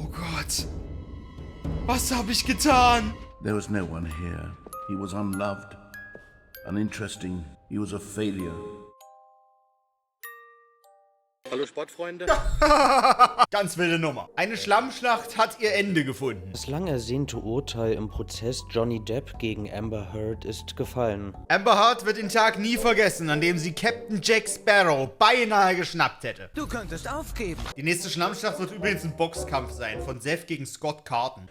Oh Gott. Was habe ich getan? There was no one here. He was unloved, uninteresting. He was a failure. Hallo Sportfreunde. Ganz wilde Nummer. Eine Schlammschlacht hat ihr Ende gefunden. Das lang ersehnte Urteil im Prozess Johnny Depp gegen Amber Heard ist gefallen. Amber Heard wird den Tag nie vergessen, an dem sie Captain Jack Sparrow beinahe geschnappt hätte. Du könntest aufgeben. Die nächste Schlammschlacht wird übrigens ein Boxkampf sein, von Seth gegen Scott Carton.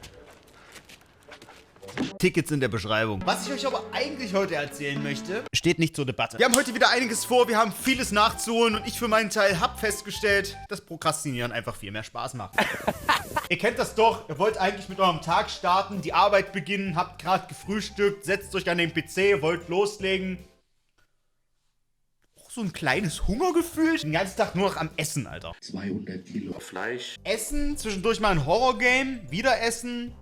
Tickets in der Beschreibung. Was ich euch aber eigentlich heute erzählen möchte, steht nicht zur Debatte. Wir haben heute wieder einiges vor, wir haben vieles nachzuholen und ich für meinen Teil habe festgestellt, dass Prokrastinieren einfach viel mehr Spaß macht. Ihr kennt das doch, ihr wollt eigentlich mit eurem Tag starten, die Arbeit beginnen, habt gerade gefrühstückt, setzt euch an den PC, wollt loslegen. So ein kleines Hungergefühl. Den ganzen Tag nur noch am Essen, Alter. 200 Kilo Fleisch. Essen, zwischendurch mal ein Horrorgame, wieder essen.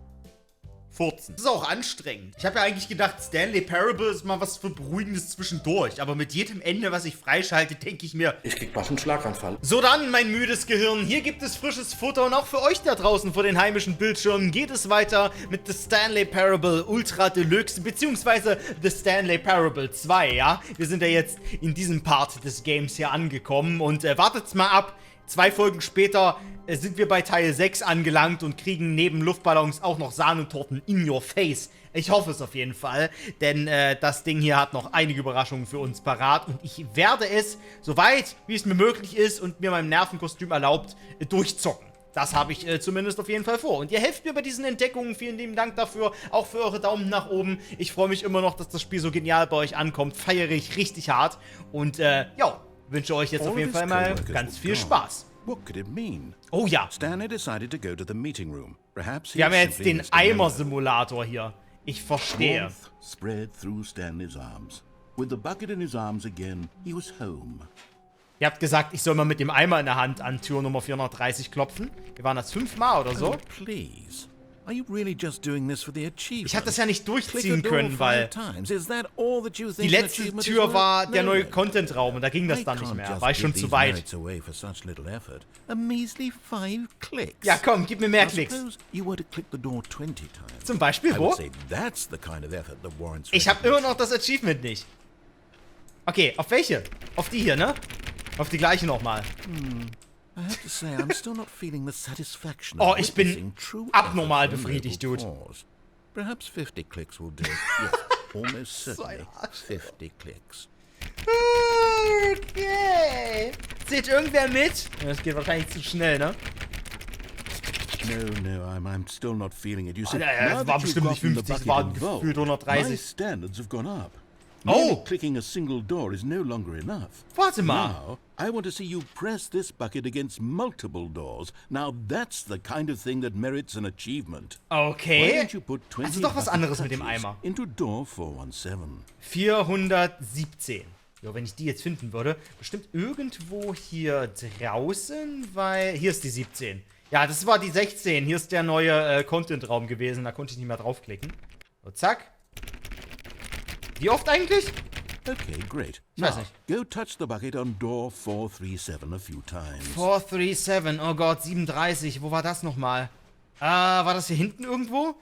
Furzen. Das ist auch anstrengend. Ich habe ja eigentlich gedacht, Stanley Parable ist mal was für Beruhigendes zwischendurch. Aber mit jedem Ende, was ich freischalte, denke ich mir... Ich krieg bald einen Schlaganfall. So dann, mein müdes Gehirn. Hier gibt es frisches Futter. Und auch für euch da draußen vor den heimischen Bildschirmen geht es weiter mit The Stanley Parable Ultra Deluxe. Beziehungsweise The Stanley Parable 2, ja? Wir sind ja jetzt in diesem Part des Games hier angekommen. Und wartet's mal ab. 2 Folgen später sind wir bei Teil 6 angelangt und kriegen neben Luftballons auch noch Sahnetorten in your face. Ich hoffe es auf jeden Fall, denn das Ding hier hat noch einige Überraschungen für uns parat und ich werde es, soweit wie es mir möglich ist und mir mein Nervenkostüm erlaubt, durchzocken. Das habe ich zumindest auf jeden Fall vor. Und ihr helft mir bei diesen Entdeckungen. Vielen lieben Dank dafür. Auch für eure Daumen nach oben. Ich freue mich immer noch, dass das Spiel so genial bei euch ankommt. Feiere ich richtig hart. Und ja, wünsche euch jetzt auf jeden Fall mal ganz viel Spaß. What could it mean? Oh ja. Stanley decided to go to the meeting room. Perhaps Wir haben ja jetzt den Eimer-Simulator hier. Ich verstehe. Warmth spread through Stanley's arms. With the bucket in his arms again, he was home. Ihr habt gesagt, ich soll mal mit dem Eimer in der Hand an Tür Nummer 430 klopfen. Wir waren das 5-mal oder so. Oh, please. Are you really just doing this for the achievement? Ich hatte das ja nicht durchziehen können, weil die letzte Tür war der neue Content-Raum und da ging das dann nicht mehr. War ich schon zu weit. Ja, komm, gib mir mehr Klicks. Zum Beispiel wo? Ich habe immer noch das Achievement nicht. Okay, auf welche? Auf die hier, ne? Auf die gleiche nochmal. Oh, ich bin abnormal befriedigt, Dude. Perhaps 50 clicks will do. Yes, almost certainly 50 clicks. Okay. Seht irgendwer mit? Das geht wahrscheinlich zu schnell, ne? No, I'm still not feeling it. You see, das war bestimmt nicht 50, es waren gefühlt 130. My standards have gone up. Oh! Clicking a single door is no longer enough. Warte mal. Now, I want to see you press this bucket against multiple doors. Now that's the kind of thing that merits an achievement. Okay. Why don't you put 20 also doch was anderes mit dem Eimer. Into door 417. 417. Ja, wenn ich die jetzt finden würde. Bestimmt irgendwo hier draußen, weil... Hier ist die 17. Ja, das war die 16. Hier ist der neue Content-Raum gewesen. Da konnte ich nicht mehr draufklicken. So, zack. Wie oft eigentlich? Okay, great. Ich weiß nicht. Go touch the bucket on door 437 a few times. 437, oh Gott, 37. Wo war das nochmal? War das hier hinten irgendwo?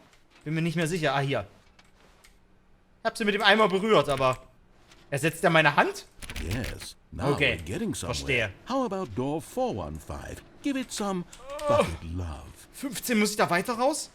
Bin mir nicht mehr sicher. Ah, hier. Ich hab sie mit dem Eimer berührt, aber... Ersetzt er meine Hand? Yes. Now Okay, we're getting somewhere. verstehe. How about door 415? Give it some bucket love. 15 muss ich da weiter raus?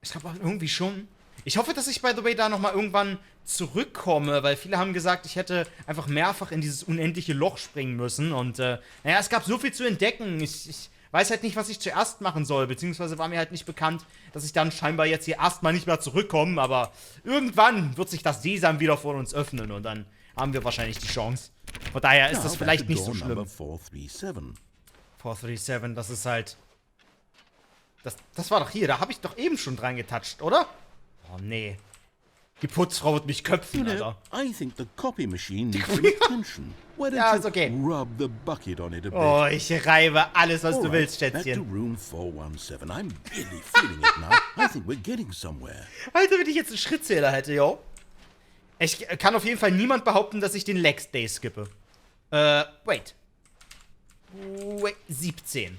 Ich glaube irgendwie schon. Ich hoffe, dass ich, by the way, da nochmal irgendwann zurückkomme, weil viele haben gesagt, ich hätte einfach mehrfach in dieses unendliche Loch springen müssen. Und, naja, es gab so viel zu entdecken. Ich weiß halt nicht, was ich zuerst machen soll, beziehungsweise war mir halt nicht bekannt, dass ich dann scheinbar jetzt hier erstmal nicht mehr zurückkomme. Aber irgendwann wird sich das Sesam wieder vor uns öffnen und dann haben wir wahrscheinlich die Chance. Von daher ist das vielleicht nicht so schlimm. 437, das ist halt... Das war doch hier, da habe ich doch eben schon dran getatscht, oder? Oh, nee. Die Putzfrau wird mich köpfen, Alter. I think the copy machine needs some attention. Why don't Ja, ist okay. you rub the bucket on it a bit? Oh, ich reibe alles, was du Alright, willst, back to Schätzchen. room 417. I'm really feeling it now. I think we're getting somewhere. Alter, wenn ich jetzt einen Schrittzähler hätte, yo. Ich kann auf jeden Fall niemand behaupten, dass ich den Lex Day skippe. Wait. 17.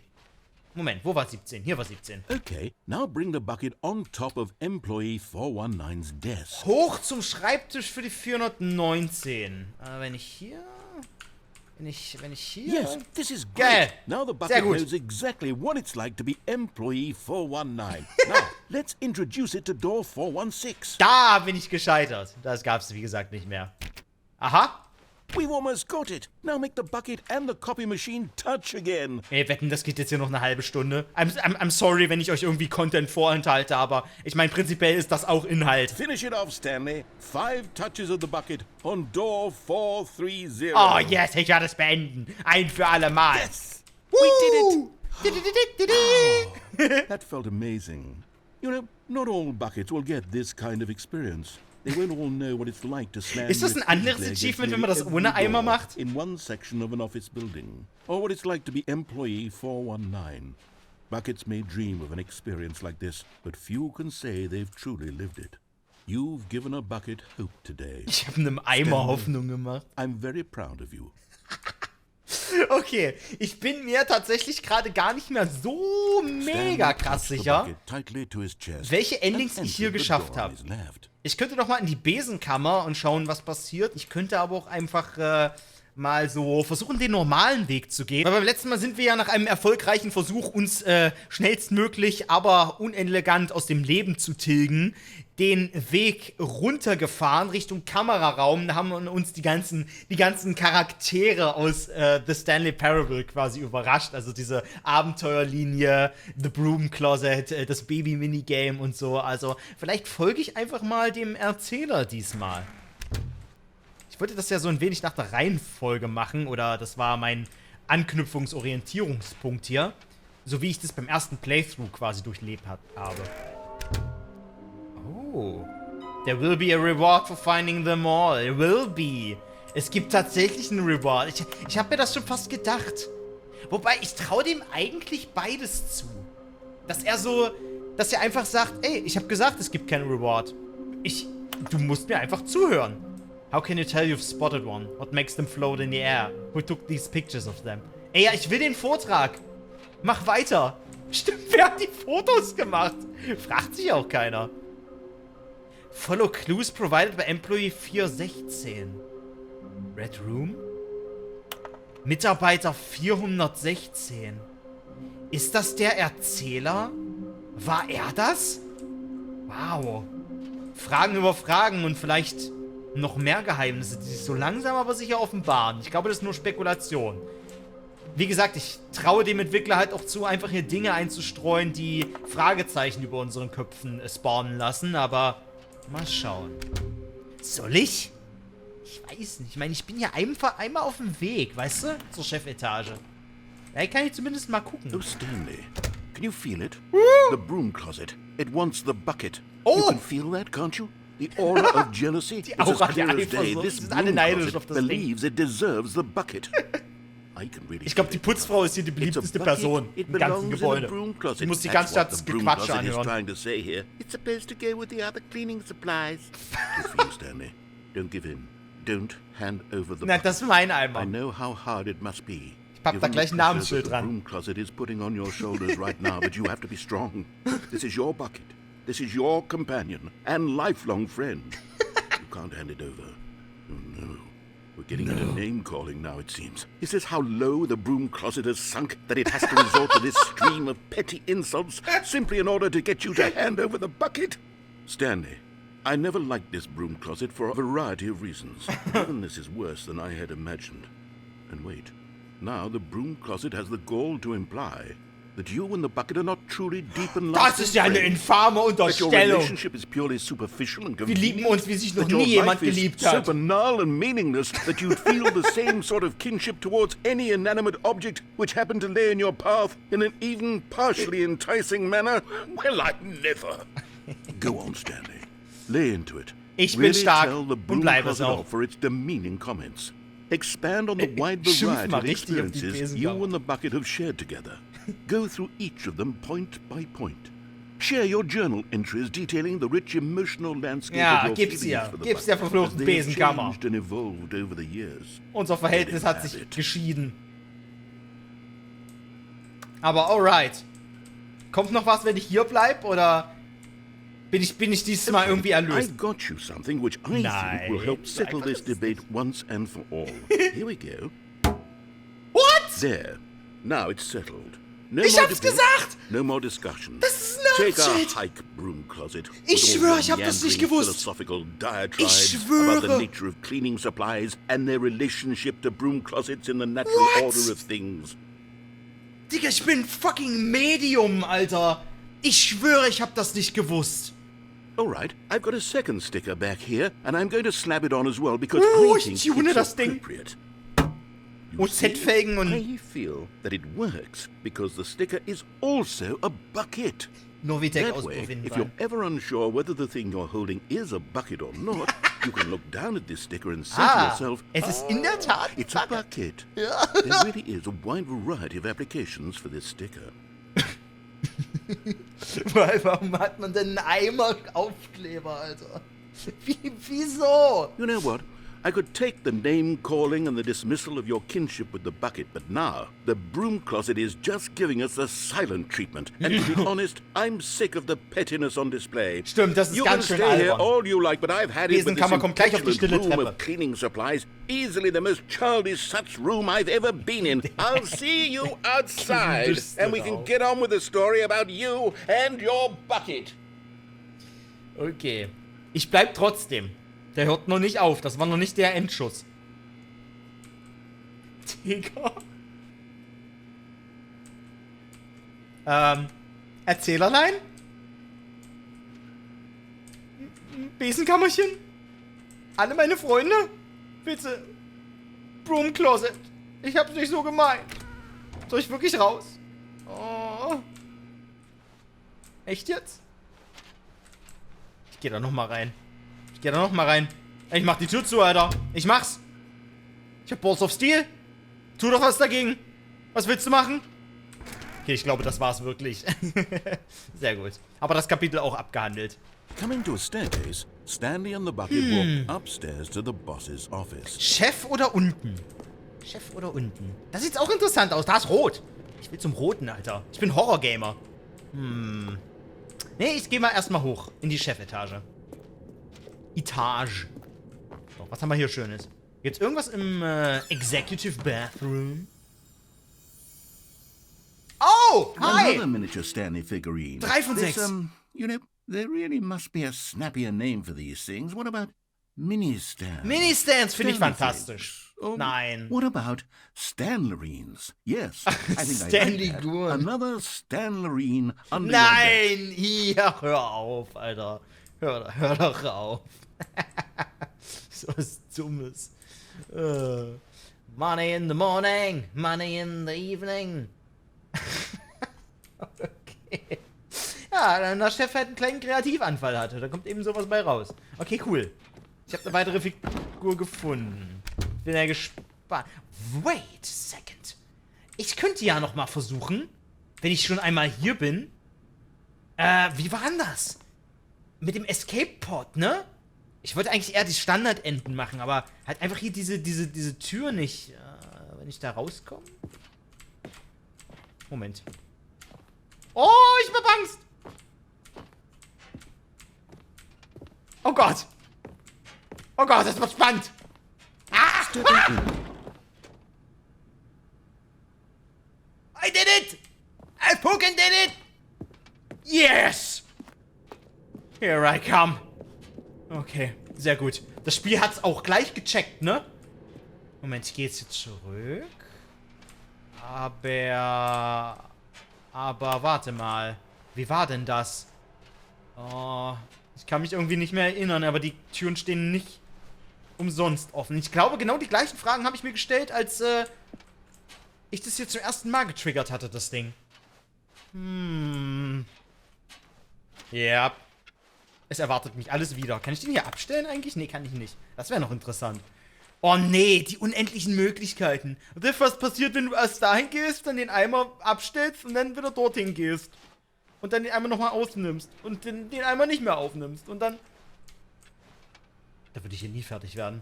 Moment, wo war 17? Hier war 17. Okay, now bring the bucket on top of employee 419's desk. Hoch zum Schreibtisch für die 419. Wenn ich hier... Wenn ich hier... Yes, this is Geil. great. Now the Sehr bucket gut. knows exactly what it's like to be employee 419. Now, let's introduce it to door 416. Da bin ich gescheitert. Das gab's, wie gesagt, nicht mehr. Aha. We've almost got it. Now make the bucket and the copy machine touch again. Ey, wetten, das geht jetzt hier noch eine halbe Stunde. I'm sorry, wenn ich euch irgendwie Content vorenthalte, aber ich meine, prinzipiell ist das auch Inhalt. Finish it off, Stanley. 5 touches of the bucket on door 430. Oh, yes, ich werde es beenden. Ein für alle Mal. Yes! We did it. That felt amazing. You know, not all buckets will get this kind of experience. They won't all know what it's like to stand. Ist das ein anderes Achievement, wenn man das ohne Eimer macht? In one section of an office building, or what it's like to be employee 419. Buckets may dream of an experience like this, but few can say they've truly lived it. You've given a bucket hope today. Ich habe einem Eimer Hoffnung gemacht. I'm very proud of you. Okay, ich bin mir tatsächlich gerade gar nicht mehr so mega krass sicher, welche Endings ich hier geschafft habe. Ich könnte doch mal in die Besenkammer und schauen, was passiert. Ich könnte aber auch einfach mal so versuchen, den normalen Weg zu gehen. Weil beim letzten Mal sind wir ja nach einem erfolgreichen Versuch, uns schnellstmöglich, aber unelegant aus dem Leben zu tilgen, den Weg runtergefahren Richtung Kameraraum. Da haben wir uns die ganzen Charaktere aus The Stanley Parable quasi überrascht. Also diese Abenteuerlinie, The Broom Closet, das Baby-Minigame und so. Also vielleicht folge ich einfach mal dem Erzähler diesmal. Ich wollte das ja so ein wenig nach der Reihenfolge machen, oder das war mein Anknüpfungsorientierungspunkt hier. So wie ich das beim ersten Playthrough quasi durchlebt habe. Oh. There will be a reward for finding them all. There will be. Es gibt tatsächlich einen Reward. Ich habe mir das schon fast gedacht. Wobei, ich traue dem eigentlich beides zu. Dass er einfach sagt, ey, ich habe gesagt, es gibt keinen Reward. Du musst mir einfach zuhören. How can you tell you've spotted one? What makes them float in the air? Who took these pictures of them? Ey, ja, ich will den Vortrag. Mach weiter. Stimmt, wer hat die Fotos gemacht? Fragt sich auch keiner. Follow clues provided by Employee 416. Red Room? Mitarbeiter 416. Ist das der Erzähler? War er das? Wow. Fragen über Fragen und vielleicht noch mehr Geheimnisse, die sich so langsam aber sicher offenbaren. Ich glaube, das ist nur Spekulation. Wie gesagt, ich traue dem Entwickler halt auch zu, einfach hier Dinge einzustreuen, die Fragezeichen über unseren Köpfen spawnen lassen, aber mal schauen. Soll ich? Ich weiß nicht. Ich meine, ich bin ja einmal auf dem Weg, weißt du? Zur Chefetage. Da kann ich zumindest mal gucken. Oh, Stanley. Can you feel it? The broom closet. It wants the bucket. Oh! You can feel that, can't you? The aura of jealousy. Die It's as Aura clear der as day. Eifersucht. This Sie sind alle broom neidisch auf closet das Ding. believes it deserves the bucket. I can really Ich glaube, die feel it. Putzfrau ist hier die It's a beliebteste bucket. Person It im ganzen belongs in the Gebäude. broom closet. Sie muss die That's ganze Zeit what das the broom Gequatsche closet is anhören. trying to say here. It's supposed to go with the other cleaning supplies. Good for you, Stanley. Don't give in. Don't hand over the Na, bucket. das ist mein I Eimer. know how hard it must be. Ich pack da Given gleich the ein pressure Namensschild that dran. The broom closet is putting on your shoulders right now, but you have to be strong. This is your bucket. This is your companion and lifelong friend. You can't hand it over. Oh no. We're getting into name-calling now, it seems. Is this how low the broom closet has sunk, that it has to resort to this stream of petty insults simply in order to get you to hand over the bucket? Stanley, I never liked this broom closet for a variety of reasons. Even this is worse than I had imagined. And wait, now the broom closet has the gall to imply that you and the bucket are not truly deep and lasting Das ist ja eine friends. infame That your Unterstellung. relationship is purely superficial and Wir convenient. lieben uns, wie sich noch That your nie jemand life is geliebt so hat. banal and meaningless that you'd feel the same sort of kinship towards any inanimate object which happened to lay in your path in an even partially enticing manner. Well, I never. Go on, Stanley. Lay into it. Ich bin Really stark tell the und broom bleibe es closet auch. off for its demeaning comments. Expand on the wide Schimpf variety mal of richtig auf die experiences you Besenkammer. and the bucket have shared together. Go through each of them point by point. Share your journal entries detailing the rich emotional landscape Ja, of your gib's feelings ihr. for the Gib's der bucket, verfluchten as they have Besenkammer. changed and evolved over the years. Unser Verhältnis hat Let him sich have it. geschieden. Aber alright. Kommt noch was, wenn ich hier bleib, oder bin ich diesmal irgendwie erlöst? I've got you something which I think will help settle this debate once and for all. Here we go. What? There. Now it's settled. No Ich more hab's debate, gesagt! No more discussion. Das ist Take a Nerdshit! hike, broom closet. Ich with all schwöre, your ich hab das nicht meandering gewusst. Philosophical Ich diatribes schwöre. about the nature of cleaning supplies and their relationship to broom closets in the natural What? order of things. Digga, ich bin fucking Medium, Alter. Ich schwöre, ich hab das nicht gewusst. All right, I've got a second sticker back here, and I'm going to slap it on as well because Oh, I ich think tune it's das Ding. appropriate. Und Z-Felgen und... I feel that it works because the sticker is also a bucket. Novitec That aus way, Bovin if you're ever unsure whether the thing you're holding is a bucket or not, you can look down at this sticker and say to yourself, es ist in der Tat ein it's a Bucket. bucket. There really is a wide variety of applications for this sticker. Warum hat man denn einen Eimer-Aufkleber, Alter? Wieso? You know what? I could take the name-calling and the dismissal of your kinship with the bucket, but now the broom closet is just giving us the silent treatment. And to be honest, I'm sick of the pettiness on display. Stimmt, das ist You can ganz schön stay here albern. all you like, but I've had it with this Besenkammer kommt gleich auf die stille impetuous room Treppe. of cleaning supplies. Easily the most childish such room I've ever been in. I'll see you outside, and we can get on with the story about you and your bucket. Okay. Ich bleib trotzdem. Der hört noch nicht auf. Das war noch nicht der Endschuss. Digga. Erzählerlein? Besenkammerchen? Alle meine Freunde? Bitte. Broom Closet. Ich hab's nicht so gemeint. Soll ich wirklich raus? Oh. Echt jetzt? Ich geh da noch mal rein. Ich mach die Tür zu, Alter. Ich mach's. Ich hab Balls of Steel. Tu doch was dagegen. Was willst du machen? Okay, ich glaube, das war's wirklich. Sehr gut. Aber das Kapitel auch abgehandelt. Coming to a staircase, Stanley and the bucket walk upstairs to the boss's office. Chef oder unten? Chef oder unten? Das sieht auch interessant aus. Da ist rot. Ich will zum Roten, Alter. Ich bin Horrorgamer. Nee, ich gehe mal erstmal hoch in die Chefetage. So, was haben wir hier Schönes? Gibt's irgendwas im Executive Bathroom? Oh, hi! Another miniature Stanley figurine. 3 von 6. You know, there really must be a snappier name for these things. What about mini-stands? Mini-Stands finde ich Stanley fantastisch. things. Oh, Nein. What about Stanlerines? Yes, I think Stanley I like that. Gurn. Another Stanlerine under Nein! Hier, hör auf, Alter. Hör doch auf. So was Dummes. Money in the morning, money in the evening. Okay. Ja, wenn der Chef halt einen kleinen Kreativanfall hatte, da kommt eben sowas bei raus. Okay, cool. Ich habe eine weitere Figur gefunden. Bin ja gespannt. Wait a second. Ich könnte ja noch mal versuchen, wenn ich schon einmal hier bin. Wie war denn das? Mit dem Escape-Pod, ne? Ich wollte eigentlich eher die Standardenden machen, aber halt einfach hier diese Tür nicht. Wenn ich da rauskomme. Moment. Oh, ich hab Angst. Oh Gott. Oh Gott, das wird spannend. Ah! I did it! I fucking did it! Yes! Here I come. Okay, sehr gut. Das Spiel hat's auch gleich gecheckt, ne? Moment, ich gehe jetzt hier zurück. Aber warte mal. Wie war denn das? Oh, ich kann mich irgendwie nicht mehr erinnern, aber die Türen stehen nicht umsonst offen. Ich glaube, genau die gleichen Fragen habe ich mir gestellt, als ich das hier zum ersten Mal getriggert hatte, das Ding. Ja. Es erwartet mich alles wieder. Kann ich den hier abstellen eigentlich? Nee, kann ich nicht. Das wäre noch interessant. Oh nee, die unendlichen Möglichkeiten. Und was passiert, wenn du erst dahin gehst, dann den Eimer abstellst und dann wieder dorthin gehst? Und dann den Eimer nochmal ausnimmst. Und den Eimer nicht mehr aufnimmst. Und dann... Da würde ich hier nie fertig werden.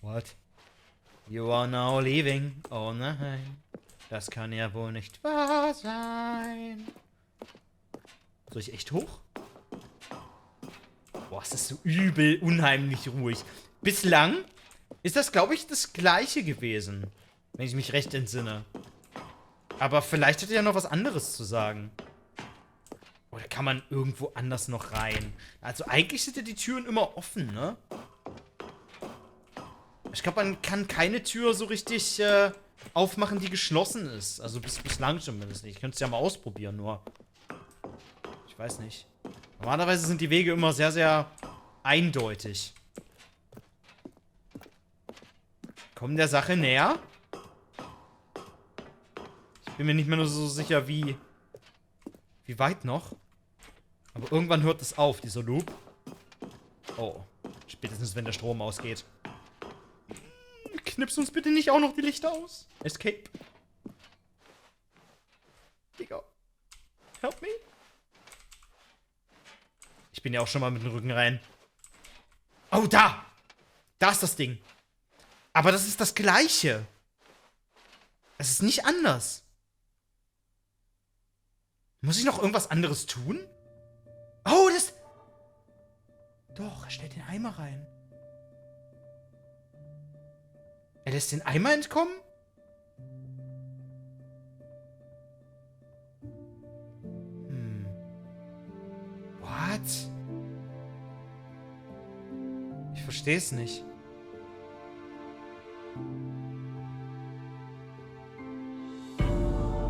What? You are now leaving. Oh nein. Das kann ja wohl nicht wahr sein. Soll ich echt hoch? Boah, ist das so übel, unheimlich ruhig. Bislang ist das, glaube ich, das gleiche gewesen. Wenn ich mich recht entsinne. Aber vielleicht hat er ja noch was anderes zu sagen. Oder kann man irgendwo anders noch rein? Also eigentlich sind ja die Türen immer offen, ne? Ich glaube, man kann keine Tür so richtig aufmachen, die geschlossen ist. Also bislang zumindest nicht. Ich könnte es ja mal ausprobieren, nur. Ich weiß nicht. Normalerweise sind die Wege immer sehr, sehr eindeutig. Kommen der Sache näher? Ich bin mir nicht mehr nur so sicher, wie weit noch. Aber irgendwann hört es auf, dieser Loop. Oh. Spätestens, wenn der Strom ausgeht. Knips uns bitte nicht auch noch die Lichter aus. Escape. Digga. Help me. Ich bin ja auch schon mal mit dem Rücken rein. Oh, da! Da ist das Ding. Aber das ist das Gleiche. Es ist nicht anders. Muss ich noch irgendwas anderes tun? Oh, das... Doch, er stellt den Eimer rein. Er lässt den Eimer entkommen? What? Ich verstehe es nicht.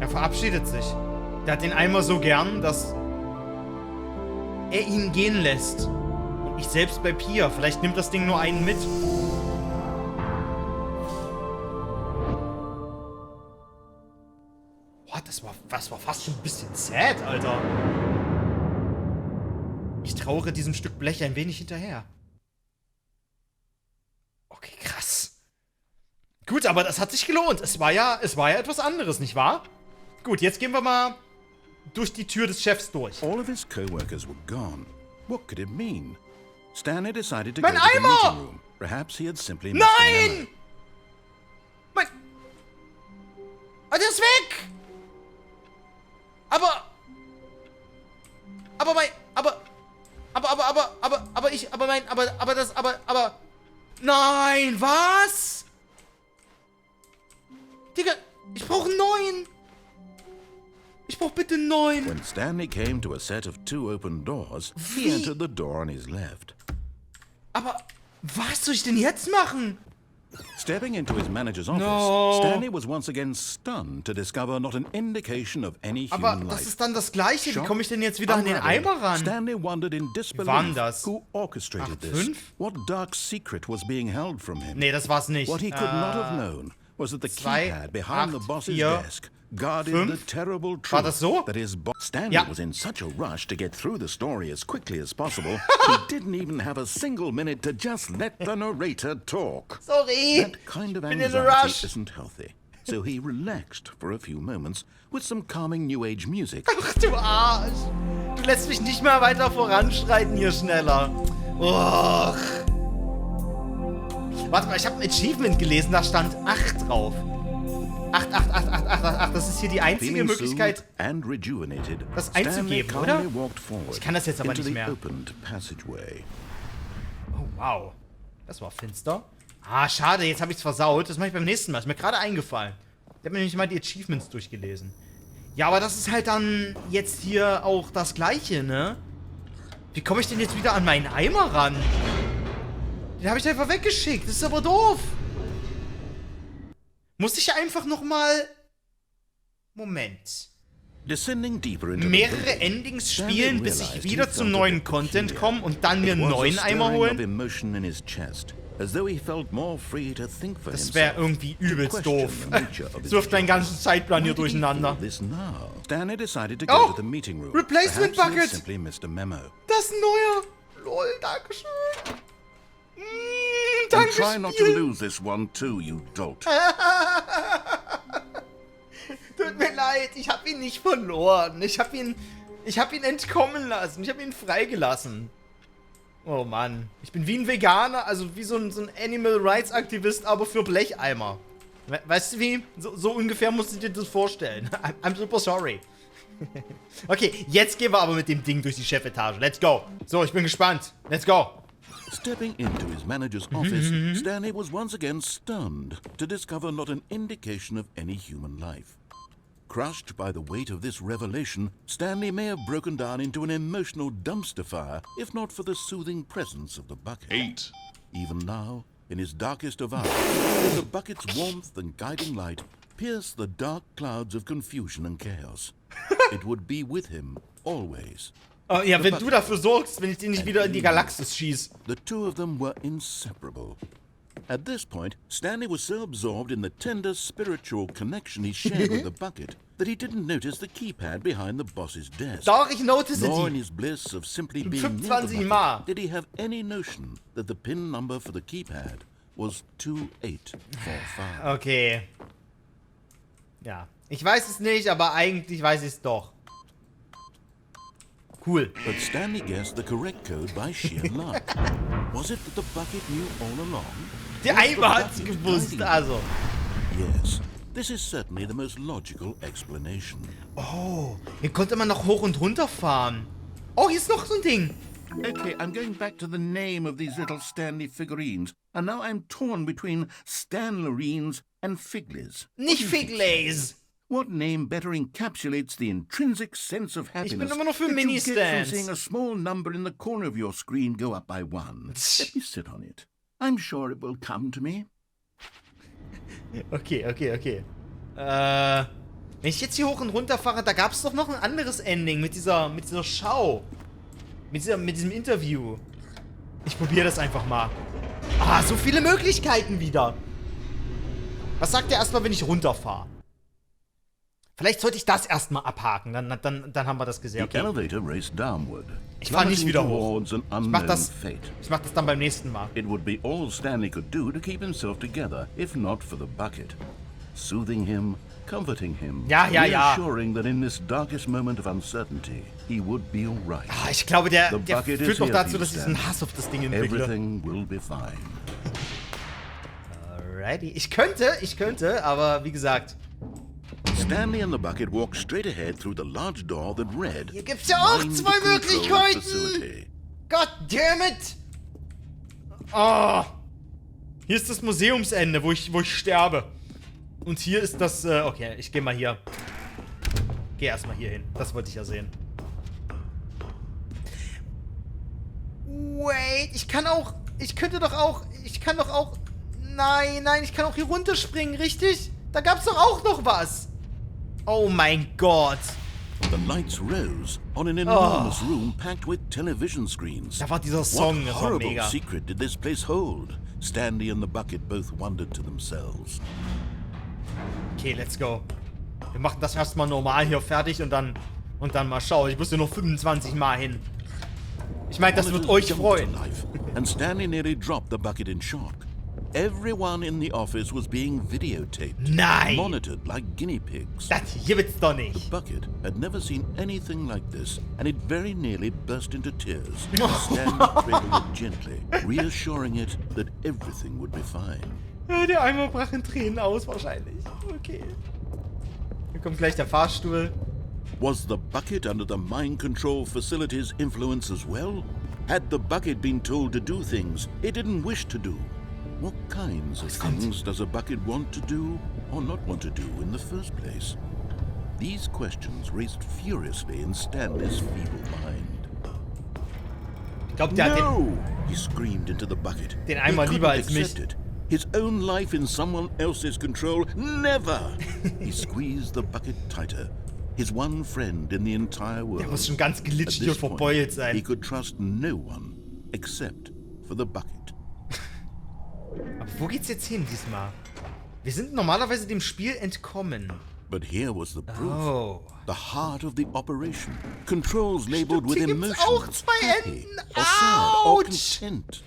Er verabschiedet sich. Der hat den Eimer so gern, dass er ihn gehen lässt. Und ich selbst bleib hier. Vielleicht nimmt das Ding nur einen mit. What? Das war fast schon ein bisschen sad, Alter. Ich trauere diesem Stück Blech ein wenig hinterher. Okay, krass. Gut, aber das hat sich gelohnt. Es war ja etwas anderes, nicht wahr? Gut, jetzt gehen wir mal durch die Tür des Chefs durch. All of his co-workers were gone. What could it mean? Stanley decided to Mein go to the Eimer! meeting room. Perhaps he had simply missed a memo. Nein! Mein... Ah, der ist weg! Aber nein, was? Digga, ich brauche einen neuen. Ich brauche bitte einen neuen. When Stanley came to a set of 2 open doors, he entered the door on his left. Aber was soll ich denn jetzt machen? Stepping into his manager's office, No. Stanley was once again stunned to discover not an indication of any Aber human das life. ist dann das Gleiche. Wie komme ich denn jetzt wieder an den Unraveled, Eimer ran? Stanley wondered in Wann disbelief das? who orchestrated 8,5? this. What dark secret was being held from him? Nee, das war's nicht. What he could not have known was that the 2, keypad behind 8, the boss's 4, desk guarded 5. the terrible truth War das so? that his boss Stanley Ja. was in such a rush to get through the story as quickly as possible, he didn't even have a single minute to just let the narrator talk. Sorry. That kind of Bin in a anxiety rush. isn't healthy. So he relaxed for a few moments with some calming New Age music. Ach du Arsch. Du lässt mich nicht mehr weiter voranschreiten hier schneller. Och. Warte mal, ich habe ein Achievement gelesen, da stand 8 drauf. 8. Das ist hier die einzige Feeling Möglichkeit, soothed and rejuvenated, das Stanley einzugeben, calmly oder? walked forward Ich kann das jetzt aber into nicht the mehr. opened passageway. Oh, wow. Das war finster. Ah, schade, jetzt habe ich es versaut. Das mache ich beim nächsten Mal. Ist mir gerade eingefallen. Ich habe mir nämlich mal die Achievements durchgelesen. Ja, aber das ist halt dann jetzt hier auch das Gleiche, ne? Wie komme ich denn jetzt wieder an meinen Eimer ran? Den habe ich einfach weggeschickt. Das ist aber doof. Muss ich einfach nochmal... Moment. Descending deeper into the Mehrere building, Endings Stanley spielen, bis ich realized wieder he zum felt a neuen bit Content peculiar. komme und dann mir It einen was a neuen Eimer stirring of holen? emotion in his chest, as though he felt more free to think for Das wäre himself, irgendwie to übelst question doof. the nature of his Es wirft deinen jobs. ganzen Zeitplan hier Why did he durcheinander. feel this now? Stanley decided to go Oh! to the meeting room. Replacement Perhaps he had bucket! simply missed a memo. Das ist ein neuer. Lol, dankeschön. And try not to Dankeschön. lose this one too, you dolt. Tut mir leid, ich habe ihn nicht verloren. Ich habe ihn entkommen lassen. Ich habe ihn freigelassen. Oh Mann. Ich bin wie ein Veganer, also wie so ein Animal Rights Aktivist, aber für Blecheimer. Weißt du wie? So ungefähr musst du dir das vorstellen. I'm super sorry. Okay, jetzt gehen wir aber mit dem Ding durch die Chefetage. Let's go. So, ich bin gespannt. Let's go. Stepping into his manager's office, Stanley was once again stunned to discover not an indication of any human life. Crushed by the weight of this revelation, Stanley may have broken down into an emotional dumpster fire if not for the soothing presence of the bucket. 8. Even now, in his darkest of hours, the bucket's warmth and guiding light pierce the dark clouds of confusion and chaos. It would be with him always. Oh, ja, wenn du dafür sorgst, wenn ich den nicht wieder in die Galaxis schieß. The two of them were inseparable. At this point, Stanley was so absorbed in the tender spiritual connection he shared with the bucket that he didn't notice the keypad behind the boss's desk. Doch, ich notice Nor in die. his bliss of simply being near the 25 Mal. bucket did he have any notion that the PIN number for the keypad was 2845. Okay. Ja. Ich weiß es nicht, aber eigentlich weiß ich es doch. Cool. But Stanley guessed the correct code by sheer luck. Was it that the bucket knew all along? Der Eimer hat's gewusst, also. Yes, this is certainly the most logical explanation. Oh, hier konnte man noch hoch und runter fahren. Oh, hier ist noch so ein Ding. Okay, I'm going back to the name of these little Stanley figurines, and now I'm torn between Stanlerines and Figlies. Nicht Figlays. What name better encapsulates the intrinsic sense of happiness bin immer noch für that you get from Mini-Stands. seeing a small number in the corner of your screen go up by 1? Let me sit on it. I'm sure it will come to me. Okay. Wenn ich jetzt hier hoch und runter fahre, da gab es doch noch ein anderes Ending mit dieser Schau. Mit diesem Interview. Ich probiere das einfach mal. Ah, so viele Möglichkeiten wieder. Was sagt er erstmal, wenn ich runterfahre? Vielleicht sollte ich das erstmal abhaken, dann haben wir das gesehen. The Okay. elevator raced downward. Ich fahr nicht wieder hoch. towards an Ich mach unknown das fate. dann beim nächsten Mal. It would be all Stanley could do to keep himself together, if not for the bucket. Soothing him, comforting him, Ja. reassuring that in this darkest moment of uncertainty, he would be all right. Ah, ich glaube, der bucket is führt noch here, dazu, dass ich Stanley. einen Hass auf das Ding entwickle. Everything will be fine. Alrighty. Ich könnte, aber wie gesagt. Stanley and the bucket walked straight ahead through the large door that read, Hier gibt's ja auch Mind 2 Control Möglichkeiten! Facility. God damn it! Oh. Hier ist das Museumsende, wo ich sterbe. Und hier ist das, okay, ich gehe mal hier. Geh erstmal hier hin. Das wollte ich ja sehen. Wait, ich kann doch auch, nein, ich kann auch hier runterspringen, richtig? Da gab's doch auch noch was. Oh mein Gott. The lights rose on an enormous room packed with television screens. Da war dieser Song, das What war horrible mega. secret did this place hold? Stanley and the bucket both wondered to themselves. Okay, let's go. Wir machen das erstmal normal hier fertig und dann mal schauen. Ich muss hier noch 25 Mal hin. Ich meine, das wird euch Jumped freuen. to life, and Stanley nearly dropped the bucket in shock. Everyone in the office was being videotaped, Nein! monitored like guinea pigs. Das gibt's doch The nicht. bucket had never seen anything like this, and it very nearly burst into tears. Stanley cradled it gently, reassuring it that everything would be fine. Der Eimer brach in Tränen aus, wahrscheinlich. Okay. Hier kommt gleich der Fahrstuhl. Was the bucket under the mind control facility's influence as well? Had the bucket been told to do things it didn't wish to do? What kinds of things does a bucket want to do or not want to do in the first place? These questions raced furiously in Stanley's feeble mind. Ich glaube, der hat No! He screamed into the bucket. Den Eimer He lieber couldn't als mich. accept it. His own life in someone else's control? Never! He squeezed the bucket tighter. His one friend in the entire world. Der muss schon ganz At glitschig this und verbeult point, sein. he could trust no one except for the bucket. Aber wo geht's jetzt hin diesmal? Wir sind normalerweise dem Spiel entkommen. But here was the proof. Oh. The heart of the operation. Controls labeled with hier gibt's emotions. auch 2 happy Enden. or sad or Ouch. content.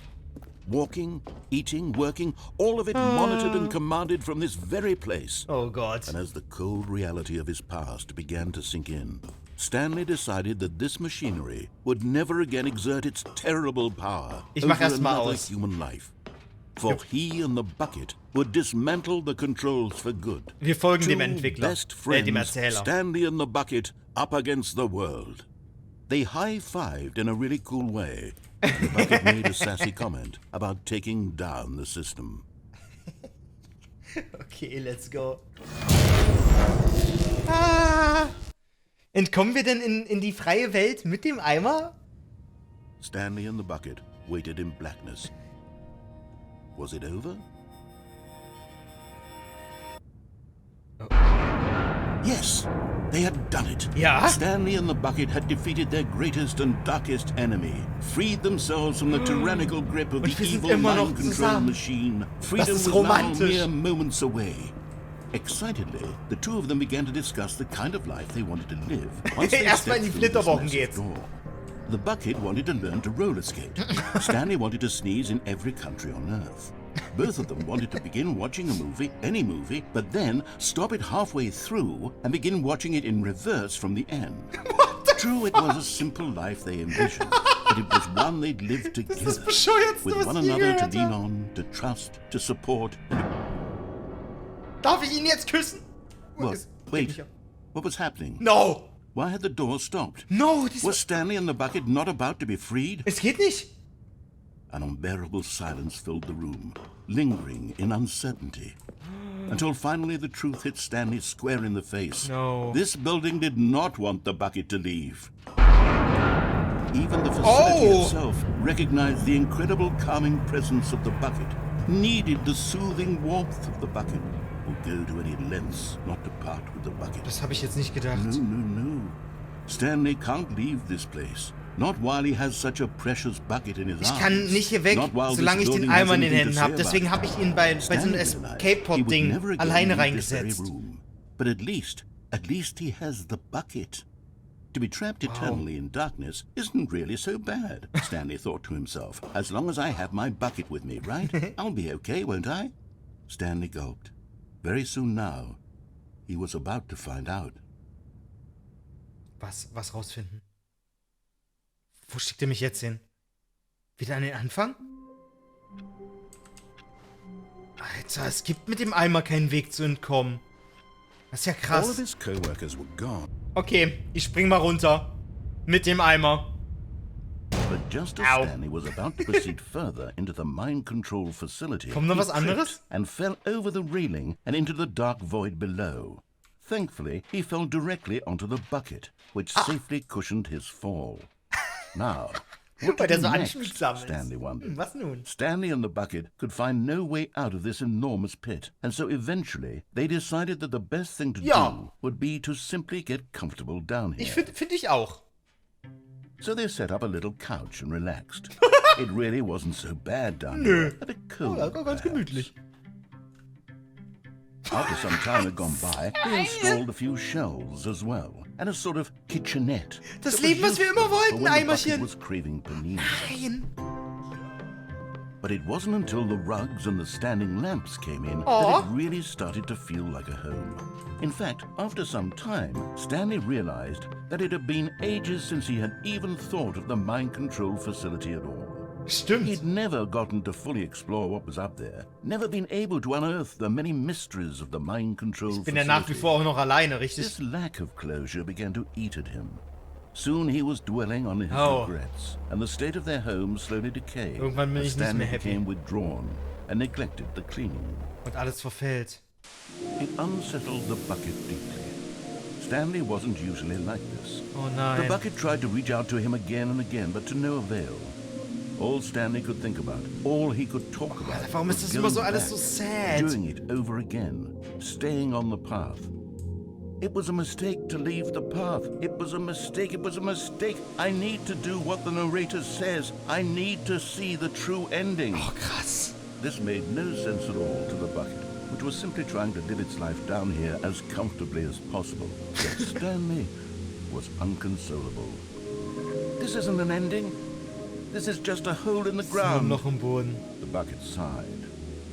Walking, eating, working, all of it monitored and commanded from this very place. Oh Gott. And as the cold reality of his past began to sink in, Stanley decided that this machinery would never again exert its terrible power Ich mach over erst mal another aus. human life. For he and the bucket would dismantle the controls for good. Wir folgen dem Two Entwickler, best friends, dem Erzähler. Stanley and the bucket, up against the world. They high-fived in a really cool way. And the bucket made a sassy comment about taking down the system. Okay, let's go. Ah. Entkommen wir denn in die freie Welt mit dem Eimer? Stanley and the bucket waited in blackness. Was it over? Yes, they had done it. Ja? Stanley and the bucket had defeated their greatest and darkest enemy, freed themselves from the tyrannical grip of Und the wir sind evil immer noch mind control zusammen. machine. Freedom ist was now romantisch. mere moments away. Excitedly, the two of them began to discuss the kind of life they wanted to live. Once they Erstmal in die stepped through this Flitterwochen massive geht's. door. The bucket wanted to learn to roller skate. Stanley wanted to sneeze in every country on Earth. Both of them wanted to begin watching a movie, any movie, but then stop it halfway through and begin watching it in reverse from the end. True, it was a simple life they envisioned, but it was one they'd lived together, Das Bescheuertste, with was one ich je another to gehört lean habe. on, to trust, to support. And Darf ich ihn jetzt küssen? what? Wait, what was happening? No! Why had the door stopped? No! Diese... Was Stanley and the bucket not about to be freed? Es geht nicht! An unbearable silence filled the room, lingering in uncertainty. Until finally the truth hit Stanley square in the face. No. This building did not want the bucket to leave. Even the facility itself recognized the incredible calming presence of the bucket, needed the soothing warmth of the bucket, would go to any lengths not to part with the bucket. Das habe ich jetzt nicht gedacht. No. Stanley can't leave this place. Not while he has such a precious bucket in his arms. Ich kann nicht hier weg, Not while this solange ich den building has Eimer in den anything to Händen habe. say Deswegen about habe ich ihn bei so einem Stanley realized he would Escape-Pod-Ding never again alleine leave this very reingesetzt. room. But at least he has the bucket. To be trapped eternally in darkness isn't really so bad, Stanley thought to himself. As long as I have my bucket with me, right? I'll be okay, won't I? Stanley gulped. Very soon now, he was about to find out. Was rausfinden? Wo schickt er mich jetzt hin? Wieder an den Anfang? Alter, es gibt mit dem Eimer keinen Weg zu entkommen. Das ist ja All of krass. his co-workers were gone. Okay, ich spring mal runter. Mit dem Eimer. But just as Ow. Stanley was about to proceed further into the mind control facility, Kommt noch he was anderes? tripped and fell over the railing and into the dark void below. Thankfully, he fell directly onto the bucket, which safely cushioned his fall. Now, what Weil to der do so next? anschmiegsam ist. Stanley wondered. Was nun? Stanley and the bucket could find no way out of this enormous pit, and so eventually they decided that the best thing to Ja. do would be to simply get comfortable down here. Find ich auch. So they set up a little couch and relaxed. It really wasn't so bad down Nö. here. A bit cold, Ja, ganz perhaps. gemütlich. After some time had gone by, they installed a few shelves as well, and a sort of kitchenette. Das that was Leben, was wir useful immer wollten, for when the Eimerchen. bucket was craving panini. Nein. But it wasn't until the rugs and the standing lamps came in Aw. that it really started to feel like a home. In fact, after some time, Stanley realized that it had been ages since he had even thought of the mind control facility at all. Stimmt. He'd never gotten to fully explore what was up there, never been able to unearth the many mysteries of the mind control Ich bin ja nach wie facility. vor auch noch alleine, richtig? This lack of closure began to eat at him. Soon he was dwelling on his Oh. regrets, and the state of their home slowly decayed. Irgendwann bin as ich nicht Stanley mehr happy. became withdrawn and neglected the cleaning. Und alles verfällt. It unsettled the bucket deeply. Stanley wasn't usually like this. Oh The nein. bucket tried to reach out to him again and again, but to no avail. All Stanley could think about, all he could talk about, Alter, warum ist was das immer so going alles back, so sad? doing it over again, staying on the path. It was a mistake to leave the path. It was a mistake. It was a mistake. I need to do what the narrator says. I need to see the true ending. Oh, krass. This made no sense at all to the bucket, which was simply trying to live its life down here as comfortably as possible. But Stanley was unconsolable. This isn't an ending. This is just a hole in the Nur ground. noch im Boden. The bucket sighed.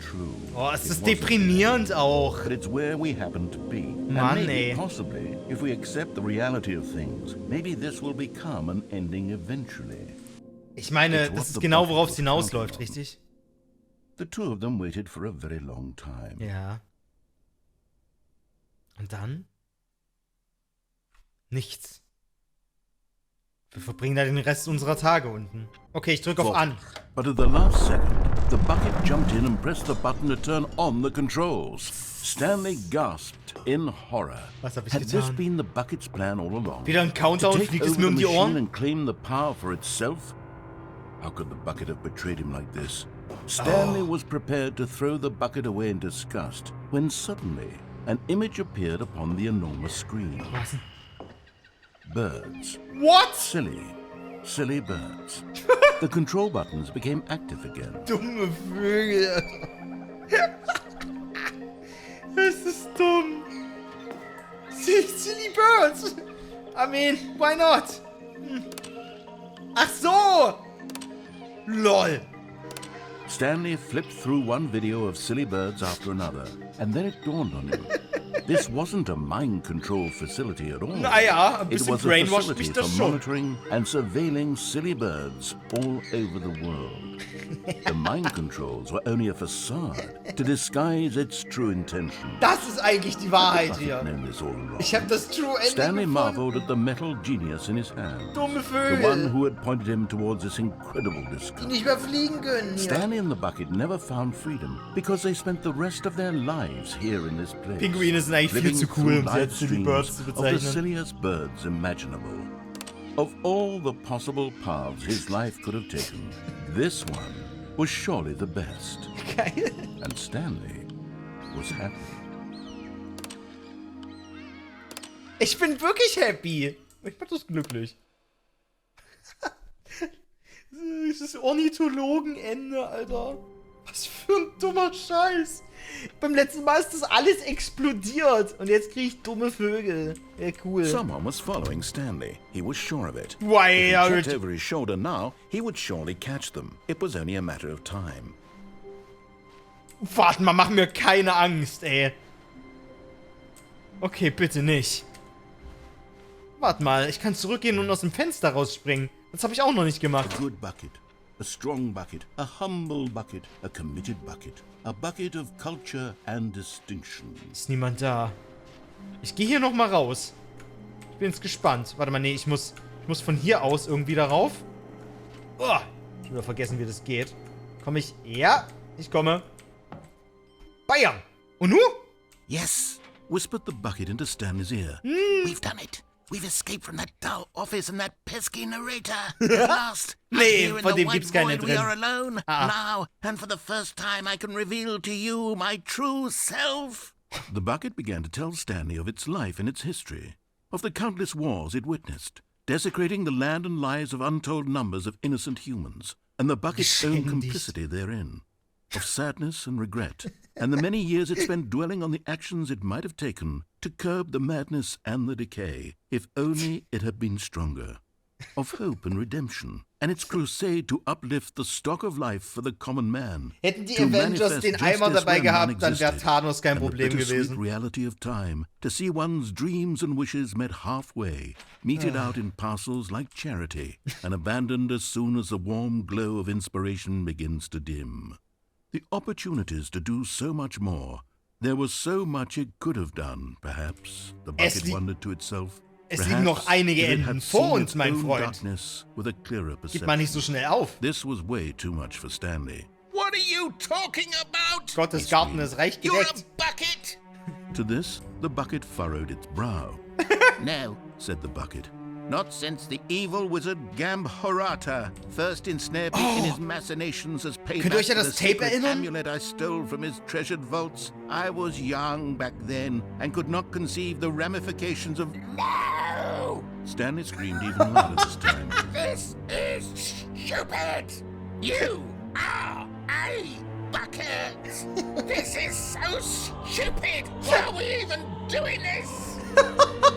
true. Oh, es It ist wasn't deprimierend auch. But it's where we happen to be. Mann, And maybe, ey. possibly, if we accept the reality of things, maybe this will become an ending eventually. Ich meine, das ist genau, worauf es hinausläuft, richtig? The two of them waited for a very long time. Ja. Und dann? Nichts. Wir verbringen da den Rest unserer Tage unten. Okay, ich drücke auf An. But at the last second, the bucket jumped in and pressed the button to turn on the controls. Stanley gasped in horror. Was hab ich Had this getan? been the bucket's plan all along? Wieder ein Countdown, To take fliegt es over mir the um die machine Ohren? and claim the power for itself? How could the bucket have betrayed him like this? Stanley was prepared to throw the bucket away in disgust when suddenly an image appeared upon the enormous screen. Was? Birds. What? Silly birds. The control buttons became active again. Dumme Vögel. Es ist dumm. Silly Birds. I mean, why not? Ach so. LOL. Stanley flipped through one video of silly birds after another, and then it dawned on him. This wasn't a mind control facility at all. Naja, ein It bisschen was a brainwashed facility mich for das schon. monitoring and surveilling silly birds all over the world. The mind controls were only a facade to disguise its true intention. Das ist eigentlich die Wahrheit Bucket hier. knew this all along. Ich habe das True Ending Stanley gefunden. marveled at the metal genius in his hand. Dumme The one Vögel, who had pointed him towards this incredible die discovery. nicht mehr fliegen können hier. Stanley and the bucket never found freedom because they spent the rest of their lives here in this place. Pinguine sind eigentlich viel living zu cool, um through sie live als Silly streams Birds zu of the bezeichnen. silliest birds imaginable. Of all the possible paths his life could have taken, this one was surely the best. Geil. And Stanley was happy. Ich bin wirklich happy. Ich bin das glücklich. Dieses Ornithologenende, Alter. Was für ein dummer Scheiß. Beim letzten Mal ist das alles explodiert. Und jetzt kriege ich dumme Vögel. Ja, cool. Someone was following Stanley. He was sure of it. Why, If he Alter. checked over his shoulder now, he would surely catch them. It was only a matter of time. Warte mal, mach mir keine Angst, ey. Okay, bitte nicht. Warte mal, ich kann zurückgehen und aus dem Fenster rausspringen. Das habe ich auch noch nicht gemacht. A good bucket, a strong bucket, a humble bucket, a committed bucket, a bucket of culture and distinction. Ist niemand da. Ich gehe hier noch mal raus. Ich bin jetzt gespannt. Warte mal, nee, ich muss von hier aus irgendwie darauf. Oh, ich habe vergessen, wie das geht. Komme ich? Ja, ich komme. Bayern. Und nu? Yes, whispered the bucket into Stanley's ear. We've done it. We've escaped from that dull office and that pesky narrator. At last, I'm Nee, here in von the dem white gibt's keine void. We drin. are alone Ah. now, and for the first time, I can reveal to you my true self. The bucket began to tell Stanley of its life and its history, of the countless wars it witnessed, desecrating the land and lives of untold numbers of innocent humans, and the bucket's own Geschändigt. complicity therein, of sadness and regret, and the many years it spent dwelling on the actions it might have taken to curb the madness and the decay, if only it had been stronger, of hope and redemption, and its crusade to uplift the stock of life for the common man. Hätten die to Avengers manifest den Eimer justice dabei where none gehabt, dann wäre existed, Thanos kein and the Problem bittersweet gewesen. reality of time, to see one's dreams and wishes met halfway, meted out in parcels like charity, and abandoned as soon as the warm glow of inspiration begins to dim. The opportunities to do so much more. There was so much it could have done, perhaps, the bucket wondered to itself. Es liegen noch Perhaps einige if it Enden had vor seen uns, its mein own Freund. darkness with a clearer Gib mal nicht so perception. schnell auf. This was way too much for Stanley. What are you talking about? Gottes Garten ist reich You're a gedeckt. bucket. To this, the bucket furrowed its brow. No, Said the bucket. not since the evil wizard Gambhorata first ensnared me in his machinations as payback Könnt ihr euch an for das the Tape secret erinnern? amulet I stole from his treasured vaults. I was young back then and could not conceive the ramifications of... No! Stanley screamed even louder this time. This is stupid! You are a bucket! This is so stupid! Why are we even doing this?